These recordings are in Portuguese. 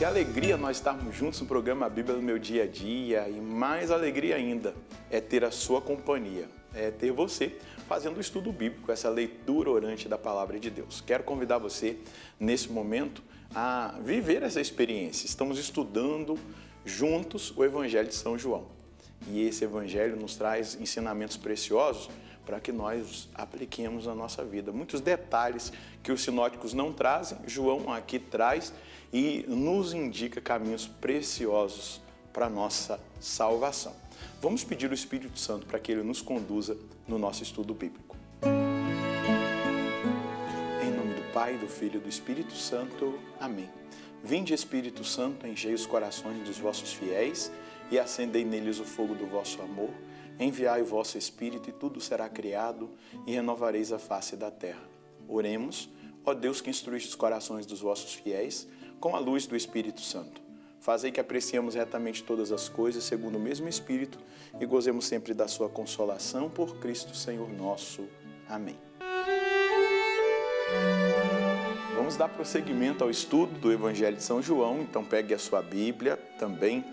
Que alegria nós estarmos juntos no programa Bíblia no Meu Dia a Dia, e mais alegria ainda é ter a sua companhia, é ter você fazendo o estudo bíblico, essa leitura orante da Palavra de Deus. Quero convidar você nesse momento a viver essa experiência. Estamos estudando juntos o Evangelho de São João, e esse Evangelho nos traz ensinamentos preciosos para que nós apliquemos na nossa vida. Muitos detalhes que os sinóticos não trazem, João aqui traz e nos indica caminhos preciosos para a nossa salvação. Vamos pedir ao Espírito Santo para que ele nos conduza no nosso estudo bíblico. Em nome do Pai, do Filho e do Espírito Santo. Amém. Vinde, Espírito Santo, enchei os corações dos vossos fiéis e acendei neles o fogo do vosso amor. Enviai o vosso Espírito e tudo será criado e renovareis a face da terra. Oremos, ó Deus que instruíste os corações dos vossos fiéis com a luz do Espírito Santo. Fazei que apreciemos retamente todas as coisas segundo o mesmo Espírito e gozemos sempre da sua consolação por Cristo Senhor nosso. Amém. Vamos dar prosseguimento ao estudo do Evangelho de São João, então pegue a sua Bíblia também,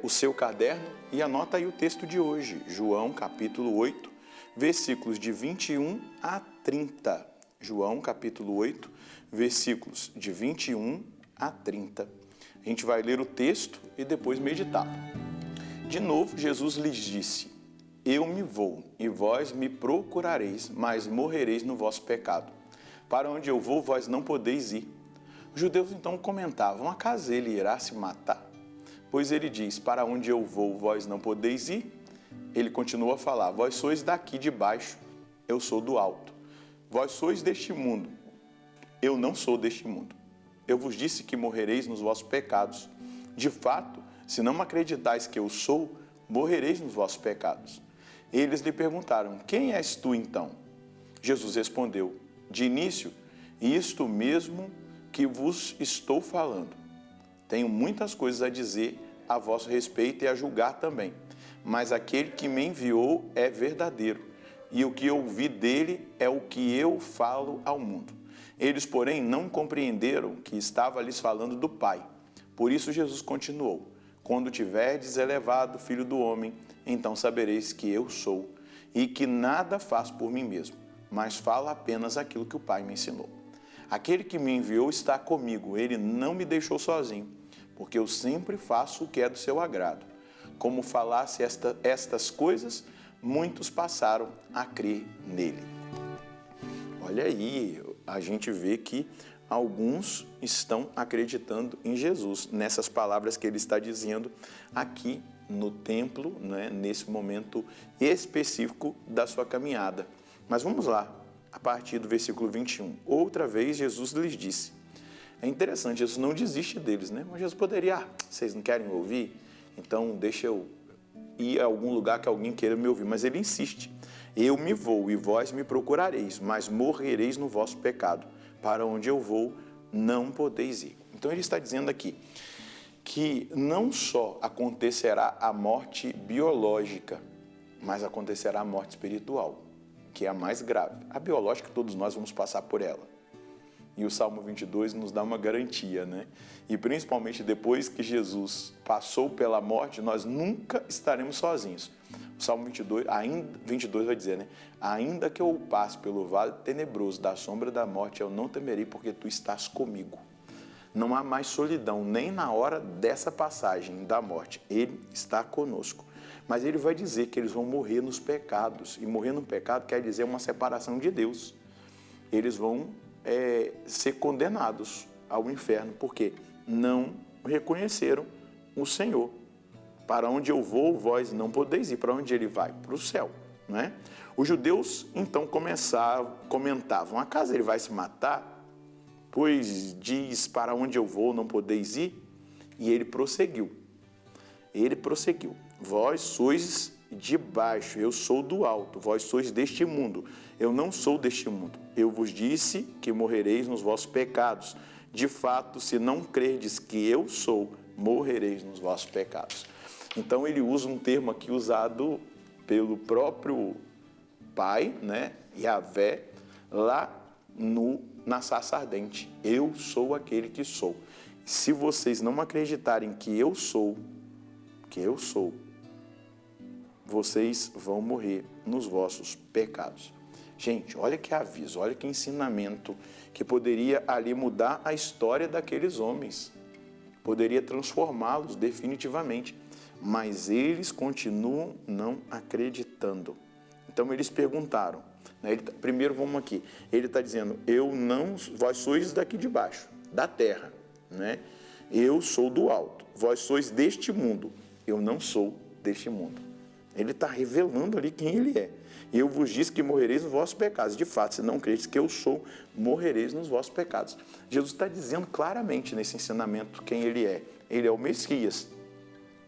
o seu caderno e anota aí o texto de hoje, João capítulo 8, versículos de 21 a 30. João capítulo 8, versículos de 21 a 30. A gente vai ler o texto e depois meditar. De novo, Jesus lhes disse: Eu me vou, e vós me procurareis, mas morrereis no vosso pecado. Para onde eu vou, vós não podeis ir. Os judeus então comentavam: acaso ele irá se matar? Pois ele diz: para onde eu vou, vós não podeis ir. Ele continua a falar: vós sois daqui de baixo, eu sou do alto. Vós sois deste mundo, eu não sou deste mundo. Eu vos disse que morrereis nos vossos pecados. De fato, se não acreditais que eu sou, morrereis nos vossos pecados. Eles lhe perguntaram: quem és tu então? Jesus respondeu: de início, isto mesmo que vos estou falando. Tenho muitas coisas a dizer a vosso respeito e a julgar também, mas aquele que me enviou é verdadeiro, e o que eu ouvi dele é o que eu falo ao mundo. Eles, porém, não compreenderam que estava lhes falando do Pai. Por isso Jesus continuou: quando tiverdes elevado o Filho do Homem, então sabereis que eu sou, e que nada faço por mim mesmo, mas falo apenas aquilo que o Pai me ensinou. Aquele que me enviou está comigo, ele não me deixou sozinho, porque eu sempre faço o que é do seu agrado. Como falasse estas coisas, muitos passaram a crer nele. Olha aí, a gente vê que alguns estão acreditando em Jesus, nessas palavras que ele está dizendo aqui no templo, né, nesse momento específico da sua caminhada. Mas vamos lá, a partir do versículo 21. Outra vez Jesus lhes disse. É interessante, Jesus não desiste deles, né? Mas Jesus poderia: vocês não querem me ouvir? Então deixa eu ir a algum lugar que alguém queira me ouvir. Mas ele insiste: eu me vou e vós me procurareis, mas morrereis no vosso pecado. Para onde eu vou, não podeis ir. Então ele está dizendo aqui que não só acontecerá a morte biológica, mas acontecerá a morte espiritual, que é a mais grave. A biológica, todos nós vamos passar por ela. E o Salmo 22 nos dá uma garantia, né? E principalmente depois que Jesus passou pela morte, nós nunca estaremos sozinhos. O Salmo 22 vai dizer, né? Ainda que eu passe pelo vale tenebroso da sombra da morte, eu não temerei, porque tu estás comigo. Não há mais solidão, nem na hora dessa passagem da morte. Ele está conosco. Mas ele vai dizer que eles vão morrer nos pecados. E morrer no pecado quer dizer uma separação de Deus. Eles vão ser condenados ao inferno, porque não reconheceram o Senhor. Para onde eu vou, vós não podeis ir. Para onde ele vai? Para o céu, não é? Os judeus então comentavam: acaso ele vai se matar? Pois diz: para onde eu vou, não podeis ir. E ele prosseguiu. Vós sois de baixo, eu sou do alto. Vós sois deste mundo, eu não sou deste mundo. Eu vos disse que morrereis nos vossos pecados. De fato, se não crerdes que eu sou, morrereis nos vossos pecados. Então ele usa um termo aqui usado pelo próprio Pai, né, Yahvé, lá na sarça ardente. Eu sou aquele que sou. Se vocês não acreditarem que eu sou, vocês vão morrer nos vossos pecados. Gente, olha que aviso, olha que ensinamento que poderia ali mudar a história daqueles homens. Poderia transformá-los definitivamente. Mas eles continuam não acreditando. Então eles perguntaram, né? Primeiro vamos aqui, ele está dizendo, vós sois daqui de baixo, da terra, né? Eu sou do alto, vós sois deste mundo, eu não sou deste mundo. Ele está revelando ali quem ele é. E eu vos disse que morrereis nos vossos pecados. De fato, se não credes que eu sou, morrereis nos vossos pecados. Jesus está dizendo claramente nesse ensinamento quem ele é. Ele é o Messias.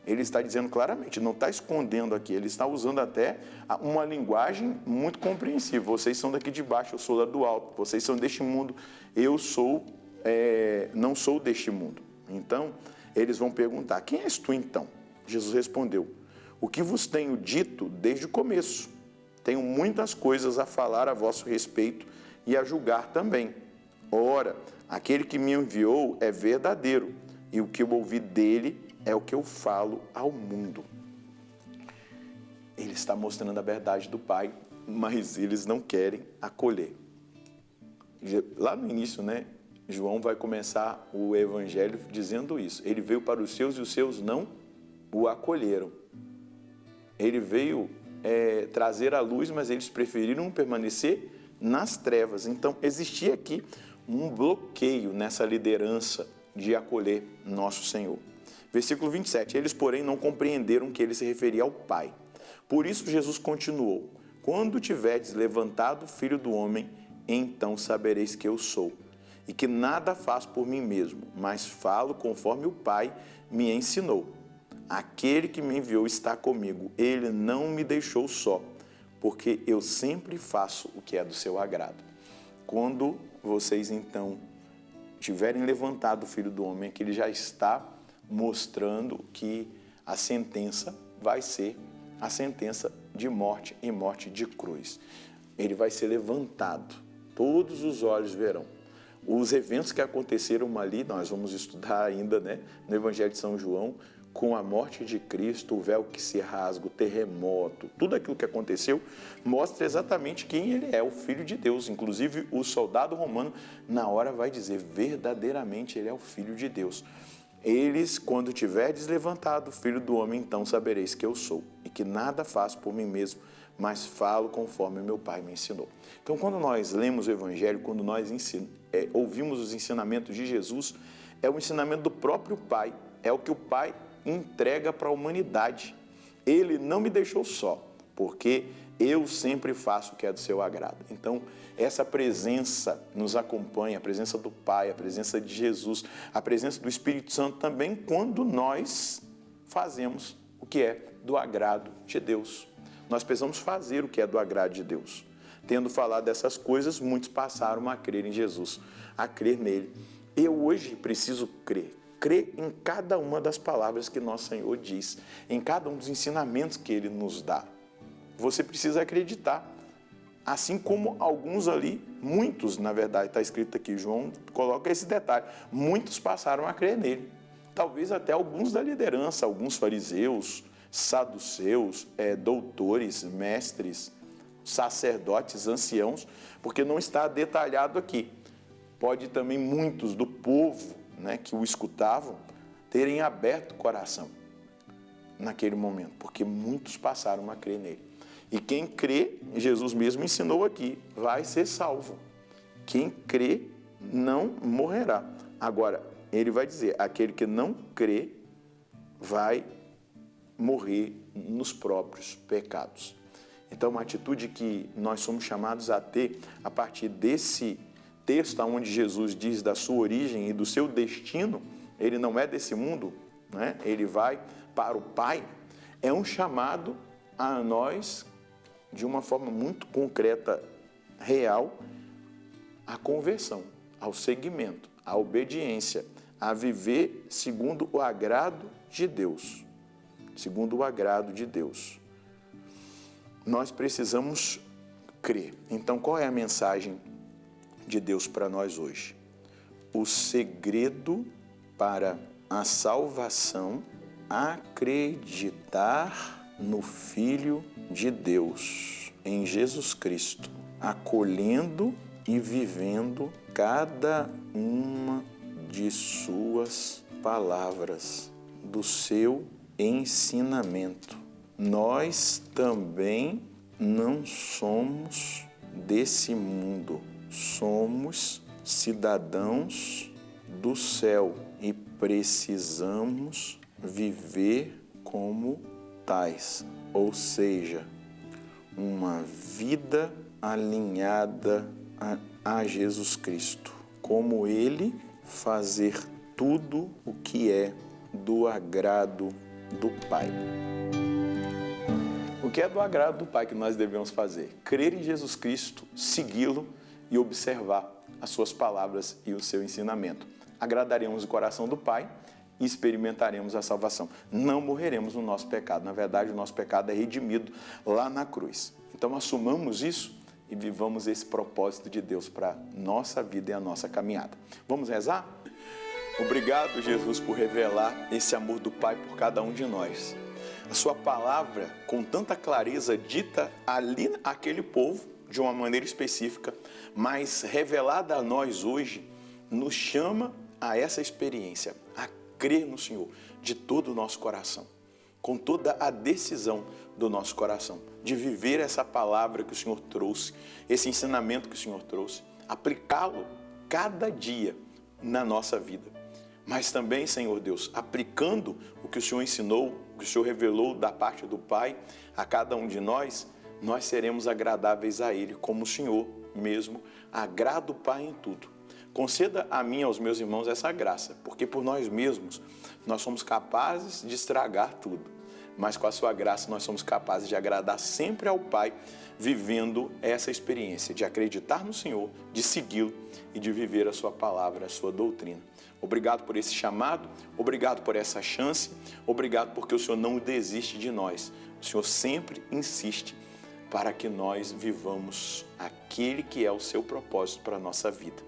Ele está dizendo claramente, não está escondendo aqui, ele está usando até uma linguagem muito compreensível. Vocês são daqui de baixo, eu sou lá do alto. Vocês são deste mundo, eu não sou deste mundo. Então, eles vão perguntar, quem és tu então? Jesus respondeu, o que vos tenho dito desde o começo. Tenho muitas coisas a falar a vosso respeito e a julgar também. Ora, aquele que me enviou é verdadeiro, e o que eu ouvi dele é o que eu falo ao mundo. Ele está mostrando a verdade do Pai, mas eles não querem acolher. Lá no início, né, João vai começar o evangelho dizendo isso. Ele veio para os seus e os seus não o acolheram. Ele veio trazer a luz, mas eles preferiram permanecer nas trevas. Então, existia aqui um bloqueio nessa liderança de acolher nosso Senhor. Versículo 27, eles, porém, não compreenderam que ele se referia ao Pai. Por isso, Jesus continuou, quando tiverdes levantado o Filho do Homem, então sabereis que eu sou, e que nada faço por mim mesmo, mas falo conforme o Pai me ensinou. Aquele que me enviou está comigo, ele não me deixou só, porque eu sempre faço o que é do seu agrado. Quando vocês, então, tiverem levantado o Filho do Homem, é que ele já está mostrando que a sentença vai ser a sentença de morte e morte de cruz. Ele vai ser levantado, todos os olhos verão. Os eventos que aconteceram ali, nós vamos estudar ainda, né, no Evangelho de São João, com a morte de Cristo, o véu que se rasga, o terremoto, tudo aquilo que aconteceu, mostra exatamente quem ele é, o Filho de Deus. Inclusive, o soldado romano, na hora, vai dizer, verdadeiramente ele é o Filho de Deus. Eles, quando tiverdes levantado o Filho do Homem, então sabereis que eu sou, e que nada faço por mim mesmo, mas falo conforme meu Pai me ensinou. Então, quando nós lemos o Evangelho, quando nós ouvimos os ensinamentos de Jesus, é o ensinamento do próprio Pai, é o que o Pai entrega para a humanidade. Ele não me deixou só, porque eu sempre faço o que é do seu agrado. Então, essa presença nos acompanha, a presença do Pai, a presença de Jesus, a presença do Espírito Santo também quando nós fazemos o que é do agrado de Deus. Nós precisamos fazer o que é do agrado de Deus. Tendo falado dessas coisas, muitos passaram a crer em Jesus, a crer nele. Eu hoje preciso crer em cada uma das palavras que nosso Senhor diz, em cada um dos ensinamentos que ele nos dá. Você precisa acreditar. Assim como alguns ali, muitos, na verdade, está escrito aqui, João coloca esse detalhe, muitos passaram a crer nele. Talvez até alguns da liderança, alguns fariseus, saduceus, doutores, mestres, sacerdotes, anciãos, porque não está detalhado aqui. Pode também muitos do povo, né, que o escutavam, terem aberto o coração naquele momento, porque muitos passaram a crer nele. E quem crê, Jesus mesmo ensinou aqui, vai ser salvo. Quem crê não morrerá. Agora, ele vai dizer, aquele que não crê vai morrer nos próprios pecados. Então, uma atitude que nós somos chamados a ter a partir desse texto onde Jesus diz da sua origem e do seu destino, ele não é desse mundo, né? Ele vai para o Pai, é um chamado a nós, de uma forma muito concreta, real, à conversão, ao seguimento, à obediência, a viver segundo o agrado de Deus. Segundo o agrado de Deus. Nós precisamos crer. Então, qual é a mensagem de Deus para nós hoje? O segredo para a salvação, acreditar no Filho de Deus, em Jesus Cristo, acolhendo e vivendo cada uma de suas palavras, do seu ensinamento. Nós também não somos desse mundo, somos cidadãos do céu e precisamos viver como tais, ou seja, uma vida alinhada a Jesus Cristo, como Ele, fazer tudo o que é do agrado do Pai. O que é do agrado do Pai que nós devemos fazer? Crer em Jesus Cristo, segui-lo e observar as suas palavras e o seu ensinamento. Agradaremos o coração do Pai e experimentaremos a salvação. Não morreremos no nosso pecado. Na verdade, o nosso pecado é redimido lá na cruz. Então, assumamos isso e vivamos esse propósito de Deus para a nossa vida e a nossa caminhada. Vamos rezar? Obrigado, Jesus, por revelar esse amor do Pai por cada um de nós. A sua palavra, com tanta clareza, dita ali àquele povo, de uma maneira específica, mas revelada a nós hoje, nos chama a essa experiência, a crer no Senhor de todo o nosso coração, com toda a decisão do nosso coração, de viver essa palavra que o Senhor trouxe, esse ensinamento que o Senhor trouxe, aplicá-lo cada dia na nossa vida. Mas também, Senhor Deus, aplicando o que o Senhor ensinou, o que o Senhor revelou da parte do Pai a cada um de nós, nós seremos agradáveis a Ele, como o Senhor mesmo agrada o Pai em tudo. Conceda a mim e aos meus irmãos essa graça, porque por nós mesmos nós somos capazes de estragar tudo, mas com a sua graça nós somos capazes de agradar sempre ao Pai, vivendo essa experiência de acreditar no Senhor, de segui-lo e de viver a sua palavra, a sua doutrina. Obrigado por esse chamado, obrigado por essa chance, obrigado porque o Senhor não desiste de nós. O Senhor sempre insiste para que nós vivamos aquele que é o seu propósito para a nossa vida.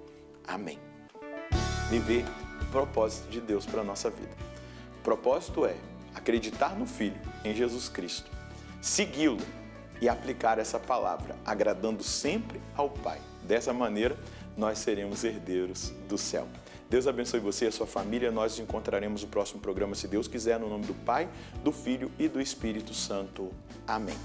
Amém. Viver o propósito de Deus para a nossa vida. O propósito é acreditar no Filho, em Jesus Cristo, segui-lo e aplicar essa palavra, agradando sempre ao Pai. Dessa maneira, nós seremos herdeiros do céu. Deus abençoe você e a sua família. Nós nos encontraremos no próximo programa, se Deus quiser, no nome do Pai, do Filho e do Espírito Santo. Amém.